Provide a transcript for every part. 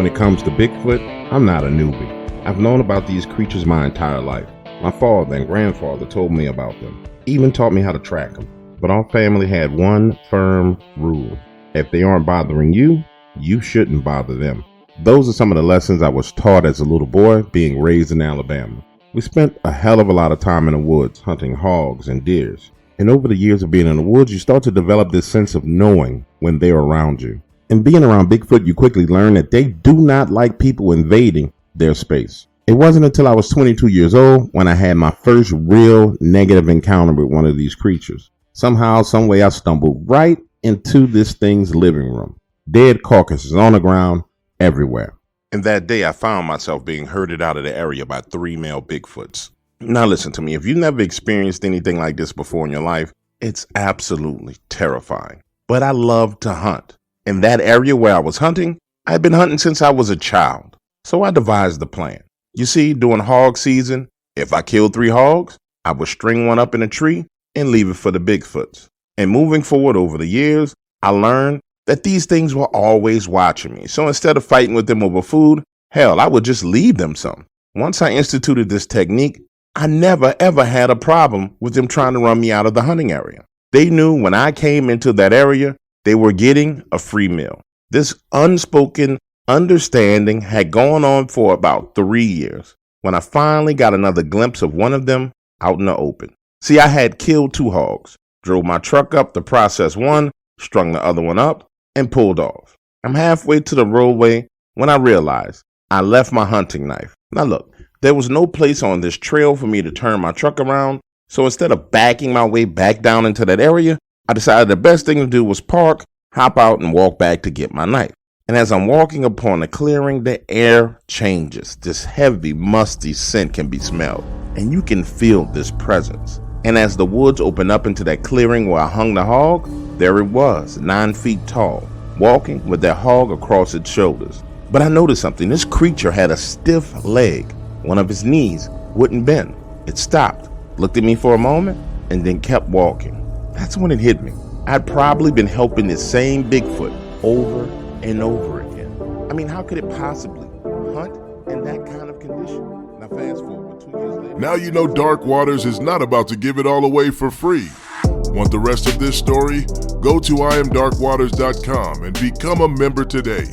When it comes to Bigfoot, I'm not a newbie. I've known about these creatures my entire life. My father and grandfather told me about them, even taught me how to track them. But our family had one firm rule. If they aren't bothering you, you shouldn't bother them. Those are some of the lessons I was taught as a little boy being raised in Alabama. We spent a hell of a lot of time in the woods hunting hogs and deers. And over the years of being in the woods, you start to develop this sense of knowing when they're around you. And being around Bigfoot, you quickly learn that they do not like people invading their space. It wasn't until I was 22 years old when I had my first real negative encounter with one of these creatures. Somehow, some way, I stumbled right into this thing's living room. Dead carcasses on the ground everywhere. And that day, I found myself being herded out of the area by 3 male Bigfoots. Now listen to me, if you've never experienced anything like this before in your life, it's absolutely terrifying. But I love to hunt. In that area where I was hunting, I had been hunting since I was a child. So I devised a plan. You see, during hog season, if I killed 3 hogs, I would string one up in a tree and leave it for the Bigfoots. And moving forward over the years, I learned that these things were always watching me. So instead of fighting with them over food, hell, I would just leave them some. Once I instituted this technique, I never ever had a problem with them trying to run me out of the hunting area. They knew when I came into that area, they were getting a free meal. This unspoken understanding had gone on for about 3 years when I finally got another glimpse of one of them out in the open. See, I had killed 2 hogs, drove my truck up to process one, strung the other one up, and pulled off. I'm halfway to the roadway when I realized I left my hunting knife. Now look, there was no place on this trail for me to turn my truck around, so instead of backing my way back down into that area, I decided the best thing to do was park, hop out, and walk back to get my knife. And as I'm walking upon a clearing, the air changes. This heavy, musty scent can be smelled, and you can feel this presence. And as the woods opened up into that clearing where I hung the hog, there it was, 9 feet tall, walking with that hog across its shoulders. But I noticed something. This creature had a stiff leg. One of his knees wouldn't bend. It stopped, looked at me for a moment, and then kept walking. That's when it hit me. I'd probably been helping this same Bigfoot over and over again. I mean, how could it possibly hunt in that kind of condition? Now fast forward 2 years later. Now you know Dark Waters is not about to give it all away for free. Want the rest of this story? Go to IamDarkWaters.com and become a member today.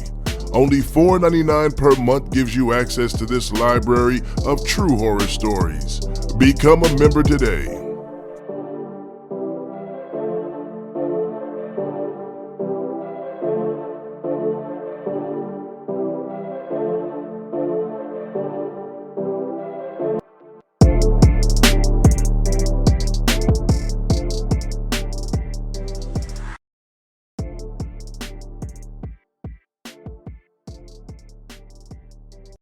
Only $4.99 per month gives you access to this library of true horror stories. Become a member today.